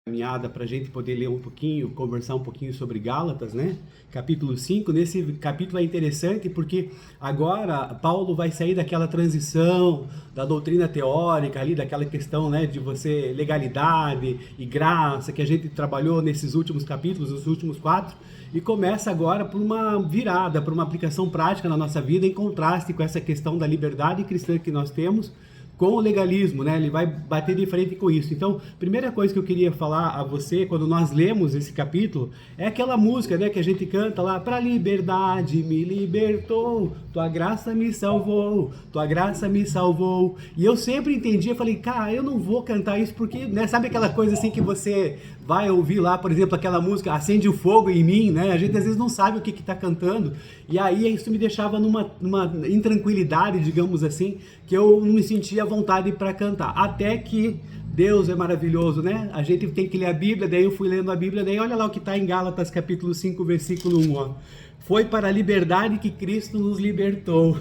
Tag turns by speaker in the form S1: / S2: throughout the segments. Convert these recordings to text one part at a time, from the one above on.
S1: Caminhada para a gente poder ler um pouquinho, conversar um pouquinho sobre Gálatas, né? Capítulo 5. Nesse capítulo é interessante porque agora Paulo vai sair daquela transição da doutrina teórica ali, daquela questão, né, de você legalidade e graça que a gente trabalhou nesses últimos capítulos, os últimos 4, e começa agora por uma virada, por uma aplicação prática na nossa vida em contraste com essa questão da liberdade cristã que nós temos com o legalismo, né? Ele vai bater de frente com isso. Então, primeira coisa que eu queria falar a você, quando nós lemos esse capítulo, é aquela música, né, que a gente canta lá, pra liberdade me libertou, tua graça me salvou, tua graça me salvou. E eu sempre entendi, eu falei, cara, eu não vou cantar isso porque, né, sabe aquela coisa assim que você vai ouvir lá, por exemplo, aquela música Acende o Fogo em Mim, né? A gente às vezes não sabe o que está cantando, e aí isso me deixava numa intranquilidade, digamos assim, que eu não me sentia à vontade para cantar. Até que Deus é maravilhoso, né? A gente tem que ler a Bíblia, daí eu fui lendo a Bíblia, daí olha lá o que está em Gálatas capítulo 5, versículo 1, ó. Foi para a liberdade que Cristo nos libertou.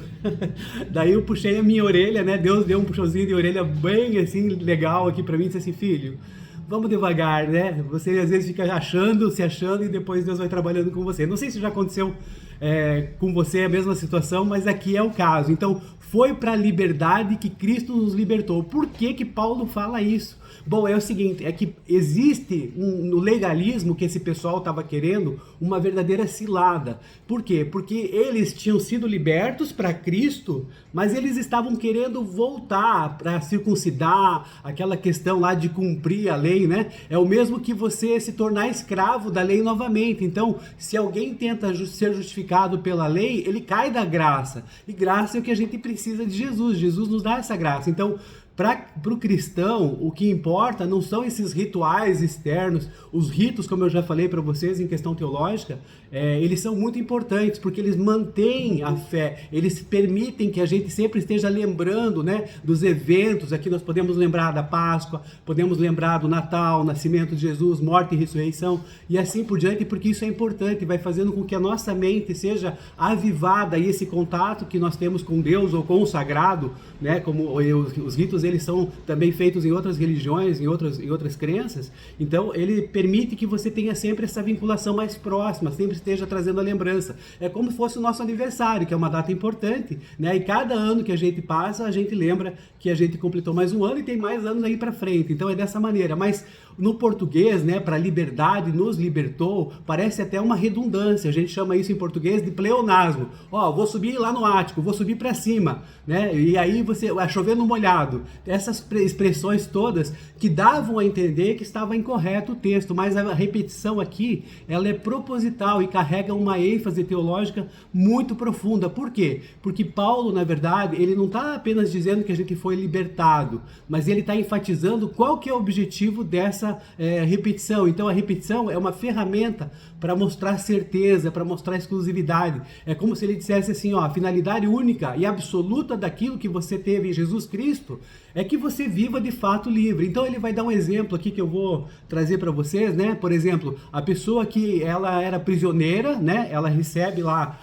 S1: Daí eu puxei a minha orelha, né? Deus deu um puxãozinho de orelha bem assim, legal aqui para mim, e disse assim, filho, vamos devagar, né? Você às vezes fica se achando e depois Deus vai trabalhando com você. Não sei se já aconteceu com você a mesma situação, mas aqui é o caso. Então, foi para a liberdade que Cristo nos libertou. Por que que Paulo fala isso? Bom, é o seguinte, é que existe no legalismo que esse pessoal estava querendo uma verdadeira cilada. Por quê? Porque eles tinham sido libertos para Cristo, mas eles estavam querendo voltar para circuncidar, aquela questão lá de cumprir a lei, né? É o mesmo que você se tornar escravo da lei novamente. Então, se alguém tenta ser justificado pela lei, ele cai da graça. E graça é o que a gente precisa de Jesus. Jesus nos dá essa graça. Então, para o cristão, o que importa não são esses rituais externos, os ritos, como eu já falei para vocês em questão teológica, eles são muito importantes, porque eles mantêm a fé, eles permitem que a gente sempre esteja lembrando, né, dos eventos. Aqui nós podemos lembrar da Páscoa, podemos lembrar do Natal, nascimento de Jesus, morte e ressurreição, e assim por diante, porque isso é importante, vai fazendo com que a nossa mente seja avivada, e esse contato que nós temos com Deus ou com o sagrado, né, como os ritos eles são também feitos em outras religiões, em outras crenças, então ele permite que você tenha sempre essa vinculação mais próxima, sempre esteja trazendo a lembrança. É como se fosse o nosso aniversário, que é uma data importante, né? E cada ano que a gente passa, a gente lembra que a gente completou mais um ano e tem mais anos aí para frente. Então é dessa maneira, mas no português, né, para liberdade nos libertou, parece até uma redundância. A gente chama isso em português de pleonasmo. Ó, vou subir lá no ático, vou subir para cima, né? E aí você vai chover no molhado. Essas expressões todas que davam a entender que estava incorreto o texto, mas a repetição aqui, ela é proposital e carrega uma ênfase teológica muito profunda. Por quê? Porque Paulo, na verdade, ele não está apenas dizendo que a gente foi libertado, mas ele está enfatizando qual que é o objetivo dessa repetição. Então a repetição é uma ferramenta para mostrar certeza, para mostrar exclusividade. É como se ele dissesse assim, ó, a finalidade única e absoluta daquilo que você teve em Jesus Cristo é que você viva de fato livre. Então ele vai dar um exemplo aqui que eu vou trazer para vocês, né? Por exemplo, a pessoa que ela era prisioneira, né? Ela recebe lá,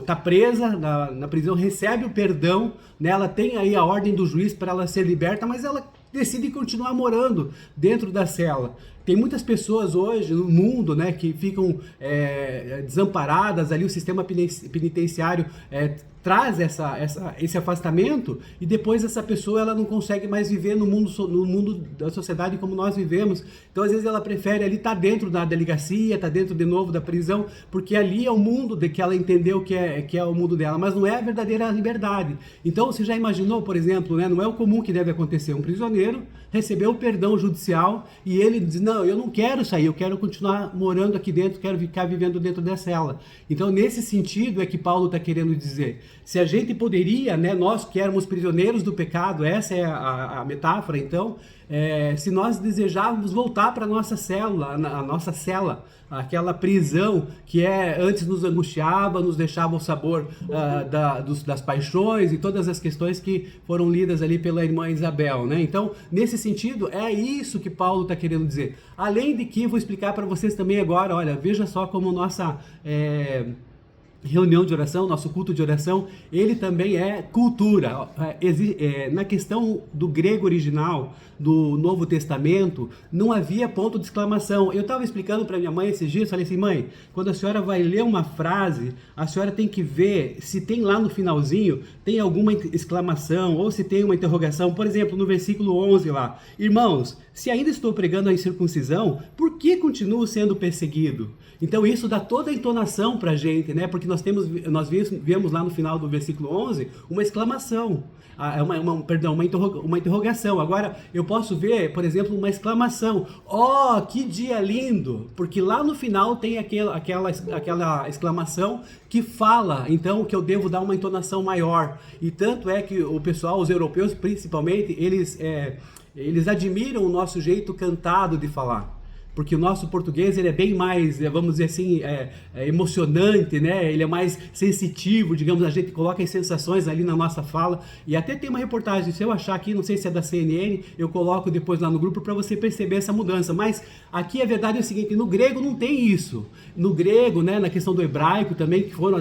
S1: tá presa na prisão, recebe o perdão, né? Ela tem aí a ordem do juiz para ela ser liberta, mas ela decide continuar morando dentro da cela. Tem muitas pessoas hoje no mundo, né, que ficam desamparadas ali, o sistema penitenciário traz esse afastamento e depois essa pessoa ela não consegue mais viver no mundo da sociedade como nós vivemos. Então às vezes ela prefere ali estar dentro da delegacia, estar dentro de novo da prisão, porque ali é o mundo de que ela entendeu que é o mundo dela, mas não é a verdadeira liberdade. Então você já imaginou, por exemplo, né, não é o comum que deve acontecer, um prisioneiro recebeu o perdão judicial e ele diz, não, eu não quero sair, eu quero continuar morando aqui dentro, quero ficar vivendo dentro dessa cela. Então nesse sentido é que Paulo está querendo dizer, se a gente poderia, né, nós que éramos prisioneiros do pecado, essa é a metáfora, então, se nós desejávamos voltar para a nossa célula, a nossa cela, aquela prisão que antes nos angustiava, nos deixava o sabor das paixões e todas as questões que foram lidas ali pela irmã Isabel, né? Então, nesse sentido, é isso que Paulo está querendo dizer. Além de que, vou explicar para vocês também agora, olha, veja só como reunião de oração, nosso culto de oração, ele também é cultura. Na questão do grego original, do Novo Testamento, não havia ponto de exclamação. Eu estava explicando para minha mãe esses dias, falei assim, mãe, quando a senhora vai ler uma frase, a senhora tem que ver se tem lá no finalzinho, tem alguma exclamação, ou se tem uma interrogação. Por exemplo, no versículo 11 lá, irmãos, se ainda estou pregando a incircuncisão, por que continuo sendo perseguido? Então isso dá toda a entonação para a gente, né? Porque nós vemos lá no final do versículo 11 uma exclamação, uma interrogação. Agora eu posso ver, por exemplo, uma exclamação, oh, que dia lindo, porque lá no final tem aquela exclamação que fala, então, que eu devo dar uma entonação maior. E tanto é que o pessoal, os europeus principalmente, eles admiram o nosso jeito cantado de falar. Porque o nosso português ele é bem mais, vamos dizer assim, emocionante, né? Ele é mais sensitivo, digamos, a gente coloca as sensações ali na nossa fala. E até tem uma reportagem, se eu achar aqui, não sei se é da CNN, eu coloco depois lá no grupo para você perceber essa mudança. Mas aqui a verdade é o seguinte, no grego não tem isso. No grego, né, na questão do hebraico também, que foram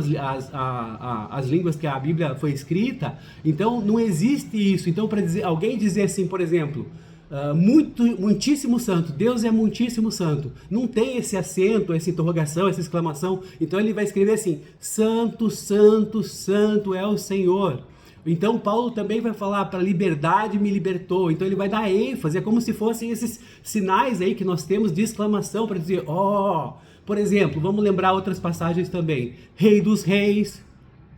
S1: as línguas que a Bíblia foi escrita, então não existe isso. Então para alguém dizer assim, por exemplo, muitíssimo santo, Deus é muitíssimo santo, não tem esse acento, essa interrogação, essa exclamação, então ele vai escrever assim, santo, santo, santo é o Senhor. Então Paulo também vai falar, para a liberdade me libertou, então ele vai dar ênfase, é como se fossem esses sinais aí que nós temos de exclamação, para dizer, por exemplo, vamos lembrar outras passagens também, Rei dos Reis,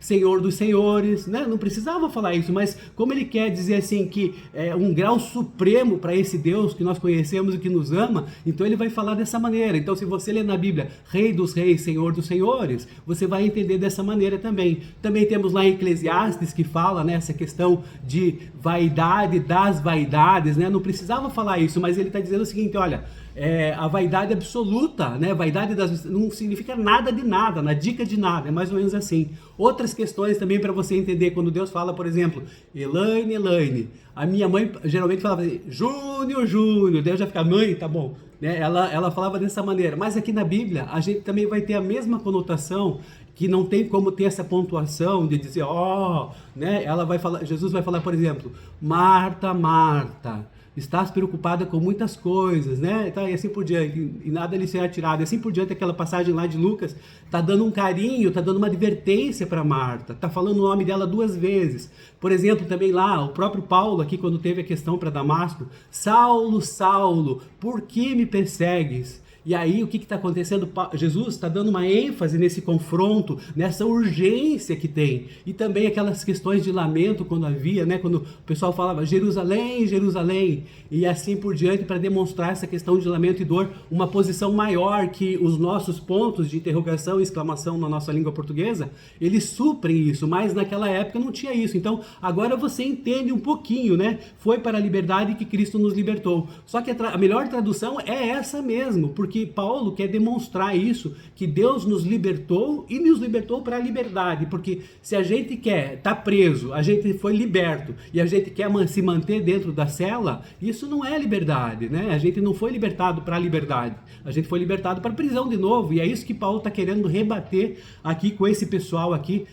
S1: Senhor dos Senhores, né? Não precisava falar isso, mas como ele quer dizer assim que é um grau supremo para esse Deus que nós conhecemos e que nos ama, então ele vai falar dessa maneira. Então se você ler na Bíblia Rei dos Reis, Senhor dos Senhores, você vai entender dessa maneira também. Também temos lá em Eclesiastes que fala, né, essa questão de vaidade das vaidades, né? Não precisava falar isso, mas ele está dizendo o seguinte, olha, a vaidade absoluta, né? Vaidade não significa nada de nada, na dica de nada, é mais ou menos assim. Outras questões também para você entender, quando Deus fala, por exemplo, Elaine, Elaine, a minha mãe geralmente falava assim, Júnior, Júnior, Deus já fica, mãe, tá bom, né? Ela falava dessa maneira, mas aqui na Bíblia a gente também vai ter a mesma conotação, que não tem como ter essa pontuação de dizer, né? Jesus vai falar, por exemplo, Marta, Marta, estás preocupada com muitas coisas, né? E assim por diante, e nada lhe será tirado. E assim por diante, aquela passagem lá de Lucas, está dando um carinho, está dando uma advertência para Marta, está falando o nome dela 2 vezes. Por exemplo, também lá, o próprio Paulo, aqui quando teve a questão para Damasco, Saulo, Saulo, por que me persegues? E aí o que está acontecendo? Jesus está dando uma ênfase nesse confronto, nessa urgência que tem. E também aquelas questões de lamento quando havia, né? Quando o pessoal falava Jerusalém, Jerusalém, e assim por diante, para demonstrar essa questão de lamento e dor, uma posição maior que os nossos pontos de interrogação e exclamação na nossa língua portuguesa, eles suprem isso, mas naquela época não tinha isso. Então agora você entende um pouquinho, né? Foi para a liberdade que Cristo nos libertou. Só que a melhor tradução é essa mesmo, porque Paulo quer demonstrar isso, que Deus nos libertou e nos libertou para a liberdade, porque se a gente quer estar preso, a gente foi liberto e a gente quer se manter dentro da cela, isso não é liberdade, né? A gente não foi libertado para a liberdade, a gente foi libertado para a prisão de novo, e é isso que Paulo está querendo rebater aqui com esse pessoal aqui,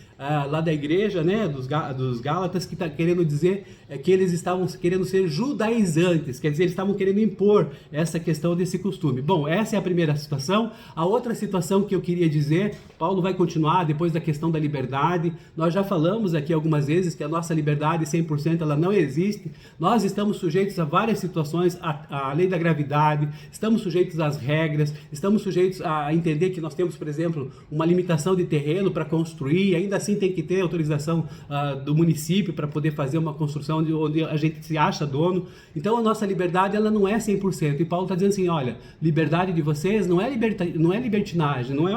S1: lá da igreja, né, dos Gálatas, que está querendo dizer que eles estavam querendo ser judaizantes, quer dizer, eles estavam querendo impor essa questão desse costume. Bom, essa é a primeira situação. A outra situação que eu queria dizer, Paulo vai continuar depois da questão da liberdade. Nós já falamos aqui algumas vezes que a nossa liberdade 100% ela não existe. Nós estamos sujeitos a várias situações, a lei da gravidade, estamos sujeitos às regras, estamos sujeitos a entender que nós temos, por exemplo, uma limitação de terreno para construir, ainda assim tem que ter autorização do município para poder fazer uma construção onde a gente se acha dono. Então a nossa liberdade ela não é 100%. E Paulo está dizendo assim, olha, liberdade de vocês não é libertinagem, não é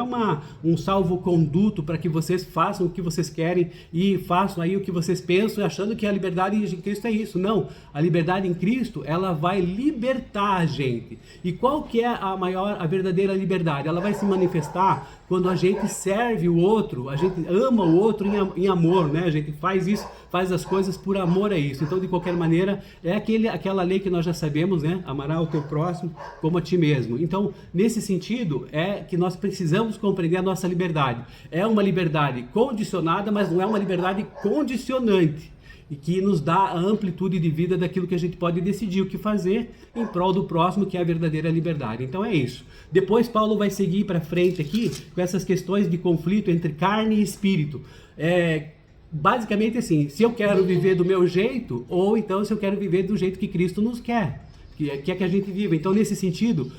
S1: um salvo-conduto para que vocês façam o que vocês querem e façam aí o que vocês pensam, achando que a liberdade em Cristo é isso. Não, a liberdade em Cristo, ela vai libertar a gente. E qual que é a verdadeira liberdade? Ela vai se manifestar quando a gente serve o outro, a gente ama o outro em amor, né? A gente faz isso, faz as coisas por amor a isso. Então, de qualquer maneira, é aquela lei que nós já sabemos, né? Amarás o teu próximo como a ti mesmo. Então, nesse sentido, é que nós precisamos compreender a nossa liberdade. É uma liberdade condicionada, mas não é uma liberdade condicionante, e que nos dá a amplitude de vida daquilo que a gente pode decidir o que fazer em prol do próximo, que é a verdadeira liberdade. Então é isso. Depois Paulo vai seguir para frente aqui com essas questões de conflito entre carne e espírito. Basicamente assim, se eu quero viver do meu jeito, ou então se eu quero viver do jeito que Cristo nos quer que a gente viva. Então, nesse sentido,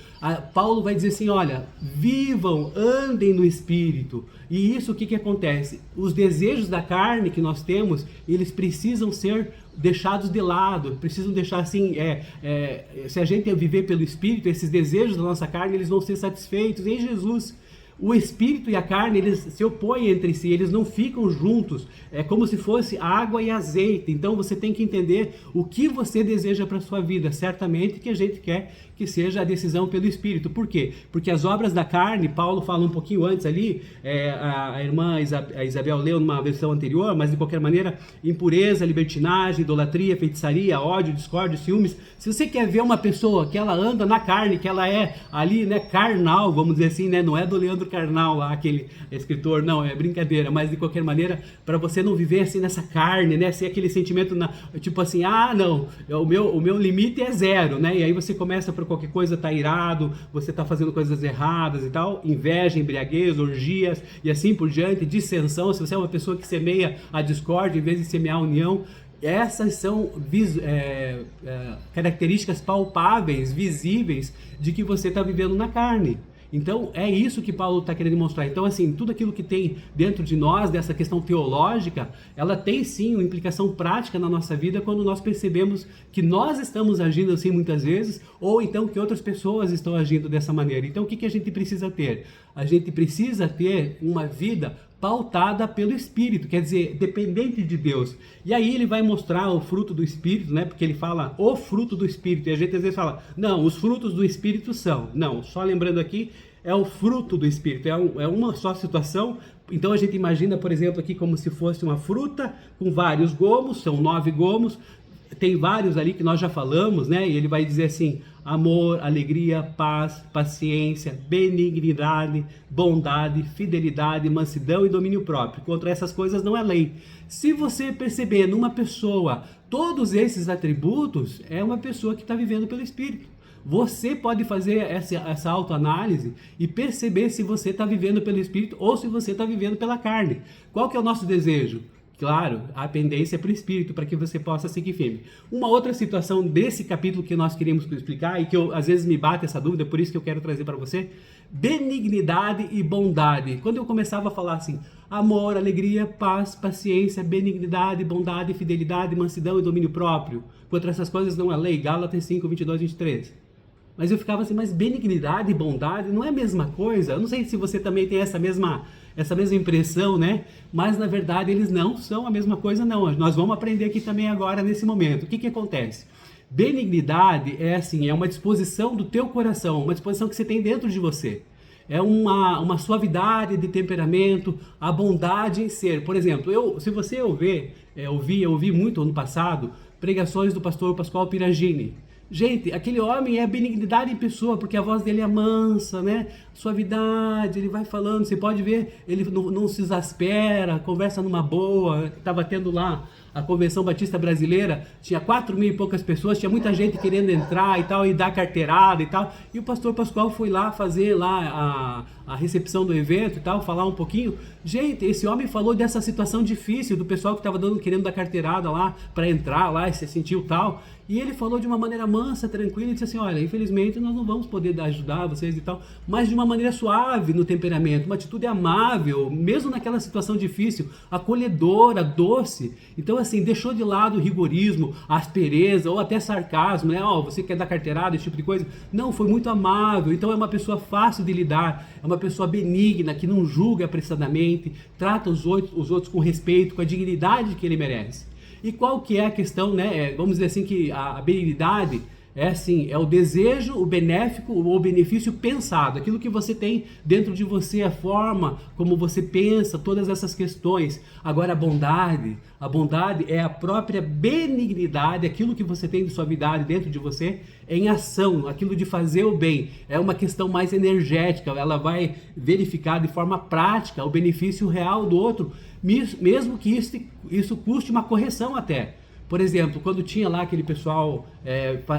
S1: Paulo vai dizer assim, olha, vivam, andem no Espírito. E isso, o que acontece? Os desejos da carne que nós temos, eles precisam ser deixados de lado, precisam deixar assim, se a gente viver pelo Espírito, esses desejos da nossa carne, eles vão ser satisfeitos em Jesus. O espírito e a carne, eles se opõem entre si, eles não ficam juntos, é como se fosse água e azeite. Então você tem que entender o que você deseja para a sua vida. Certamente que a gente quer que seja a decisão pelo Espírito. Por quê? Porque as obras da carne, Paulo fala um pouquinho antes ali, a irmã Isabel leu numa versão anterior, mas de qualquer maneira, impureza, libertinagem, idolatria, feitiçaria, ódio, discórdia, ciúmes. Se você quer ver uma pessoa que ela anda na carne, que ela é ali, né, carnal, vamos dizer assim, né, não é do Leandro Carnal lá, aquele escritor, não, é brincadeira, mas de qualquer maneira, para você não viver assim nessa carne, né, sem aquele sentimento, tipo assim, não, o meu limite é zero, né, e aí você começa por qualquer coisa, tá irado, você tá fazendo coisas erradas e tal, inveja, embriaguez, orgias e assim por diante, dissensão. Se você é uma pessoa que semeia a discórdia em vez de semear a união, essas são características palpáveis, visíveis de que você está vivendo na carne. Então, é isso que Paulo está querendo mostrar. Então, assim, tudo aquilo que tem dentro de nós, dessa questão teológica, ela tem sim uma implicação prática na nossa vida quando nós percebemos que nós estamos agindo assim muitas vezes, ou então que outras pessoas estão agindo dessa maneira. Então, o que a gente precisa ter? A gente precisa ter uma vida pautada pelo Espírito, quer dizer, dependente de Deus. E aí ele vai mostrar o fruto do Espírito, né? Porque ele fala o fruto do Espírito, e a gente às vezes fala, não, os frutos do Espírito são. Não, só lembrando aqui, é o fruto do Espírito, é uma só situação. Então a gente imagina, por exemplo, aqui como se fosse uma fruta com vários gomos, são 9 gomos, tem vários ali que nós já falamos, né? E ele vai dizer assim, amor, alegria, paz, paciência, benignidade, bondade, fidelidade, mansidão e domínio próprio. Contra essas coisas não é lei. Se você perceber numa pessoa todos esses atributos, é uma pessoa que está vivendo pelo Espírito. Você pode fazer essa autoanálise e perceber se você está vivendo pelo Espírito ou se você está vivendo pela carne. Qual que é o nosso desejo? Claro, a pendência é para o Espírito, para que você possa seguir firme. Uma outra situação desse capítulo que nós queríamos explicar, e que às vezes me bate essa dúvida, por isso que eu quero trazer para você, benignidade e bondade. Quando eu começava a falar assim, amor, alegria, paz, paciência, benignidade, bondade, fidelidade, mansidão e domínio próprio, contra essas coisas não há lei, Gálatas 5, 22, 23. Mas eu ficava assim, mas benignidade e bondade não é a mesma coisa? Eu não sei se você também tem essa mesma impressão, né? Mas na verdade eles não são a mesma coisa, não. Nós vamos aprender aqui também agora nesse momento. O que acontece? Benignidade é assim, é uma disposição do teu coração, uma disposição que você tem dentro de você. É uma suavidade de temperamento, a bondade em ser. Por exemplo, se você eu ouvi muito ano passado pregações do pastor Pascoal Piragini. Gente, aquele homem é benignidade em pessoa, porque a voz dele é mansa, né? Suavidade, ele vai falando, você pode ver, ele não se exaspera, conversa numa boa. Estava tendo lá a Convenção Batista Brasileira, tinha 4.000 e poucas pessoas, tinha muita gente querendo entrar e tal, e dar carteirada e tal, e o pastor Pascoal foi lá fazer lá a recepção do evento e tal, falar um pouquinho. Gente, esse homem falou dessa situação difícil do pessoal que estava querendo dar carteirada lá, para entrar lá e se sentiu tal, e ele falou de uma maneira mansa, tranquila, e disse assim, olha, infelizmente nós não vamos poder ajudar vocês e tal, mas de uma maneira suave no temperamento, uma atitude amável, mesmo naquela situação difícil, acolhedora, doce. Então assim, deixou de lado o rigorismo, a aspereza ou até sarcasmo, né? Você quer dar carteirada, esse tipo de coisa. Não, foi muito amável. Então é uma pessoa fácil de lidar, é uma pessoa benigna, que não julga apressadamente, trata os outros com respeito, com a dignidade que ele merece. E qual que é a questão, né? Vamos dizer assim que a benignidade, É assim, é o desejo, o benéfico, o benefício pensado, aquilo que você tem dentro de você, a forma como você pensa, todas essas questões. Agora a bondade é a própria benignidade, aquilo que você tem de suavidade dentro de você em ação, aquilo de fazer o bem. É uma questão mais energética, ela vai verificar de forma prática o benefício real do outro, mesmo que isso custe uma correção até. Por exemplo, quando tinha lá aquele pessoal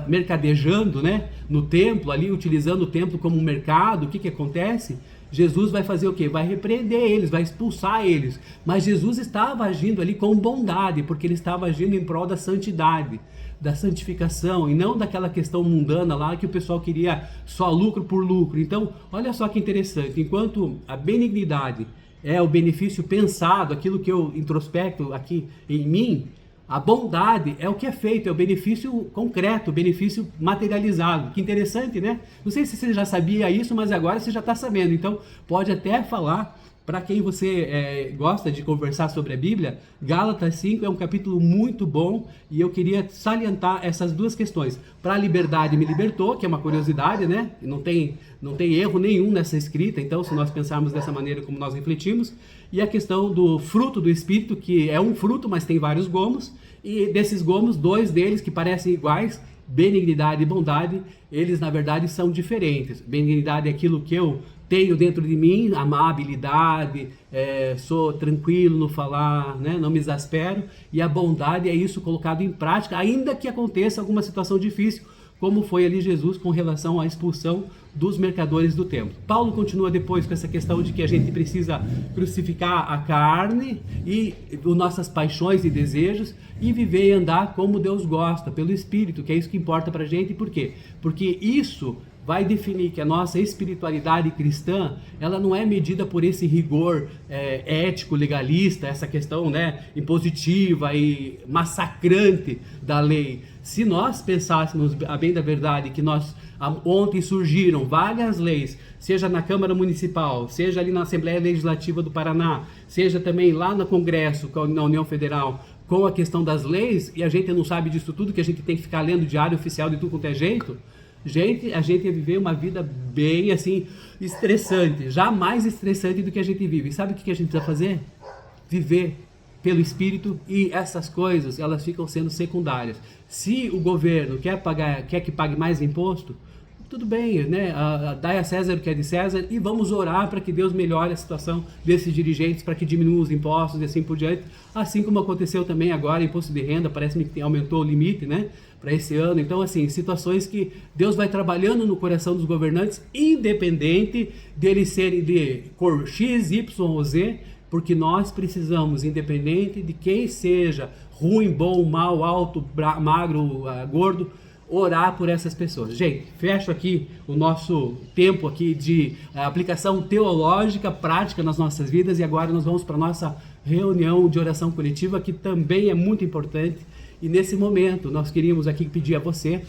S1: mercadejando, né, no templo, ali utilizando o templo como um mercado, o que acontece? Jesus vai fazer o quê? Vai repreender eles, vai expulsar eles. Mas Jesus estava agindo ali com bondade, porque ele estava agindo em prol da santidade, da santificação, e não daquela questão mundana lá que o pessoal queria só lucro por lucro. Então, olha só que interessante, enquanto a benignidade é o benefício pensado, aquilo que eu introspecto aqui em mim, a bondade é o que é feito, é o benefício concreto, o benefício materializado. Que interessante, né? Não sei se você já sabia isso, mas agora você já está sabendo. Então, pode até falar, para quem você gosta de conversar sobre a Bíblia, Gálatas 5 é um capítulo muito bom e eu queria salientar essas duas questões. Para a liberdade me libertou, que é uma curiosidade, né? Não tem erro nenhum nessa escrita, então, se nós pensarmos dessa maneira como nós refletimos. E a questão do fruto do Espírito, que é um fruto, mas tem vários gomos, e desses gomos, 2 deles que parecem iguais, benignidade e bondade, eles na verdade são diferentes. Benignidade é aquilo que eu tenho dentro de mim, amabilidade, sou tranquilo no falar, né? Não me exaspero, e a bondade é isso colocado em prática, ainda que aconteça alguma situação difícil, como foi ali Jesus com relação à expulsão dos mercadores do templo. Paulo continua depois com essa questão de que a gente precisa crucificar a carne e as nossas paixões e desejos e viver e andar como Deus gosta, pelo Espírito, que é isso que importa pra gente. Por quê? Porque isso vai definir que a nossa espiritualidade cristã, ela não é medida por esse rigor ético, legalista, essa questão, né, impositiva e massacrante da lei. Se nós pensássemos a bem da verdade que ontem surgiram várias leis, seja na Câmara Municipal, seja ali na Assembleia Legislativa do Paraná, seja também lá no Congresso, na União Federal, com a questão das leis, e a gente não sabe disso tudo, que a gente tem que ficar lendo o diário oficial de tudo quanto é jeito, a gente ia viver uma vida bem assim, estressante, já mais estressante do que a gente vive. E sabe o que a gente precisa fazer? Viver pelo Espírito, e essas coisas, elas ficam sendo secundárias. Se o governo quer que pague mais imposto, tudo bem, né? Dai a César o que é de César, e vamos orar para que Deus melhore a situação desses dirigentes, para que diminuam os impostos e assim por diante, assim como aconteceu também agora, imposto de renda, parece-me que aumentou o limite, né, para esse ano. Então, assim, situações que Deus vai trabalhando no coração dos governantes, independente deles serem de cor X, Y ou Z, porque nós precisamos, independente de quem seja, ruim, bom, mal, alto, magro, gordo, orar por essas pessoas. Gente, fecho aqui o nosso tempo aqui de aplicação teológica, prática nas nossas vidas, e agora nós vamos para a nossa reunião de oração coletiva, que também é muito importante. E nesse momento nós queríamos aqui pedir a você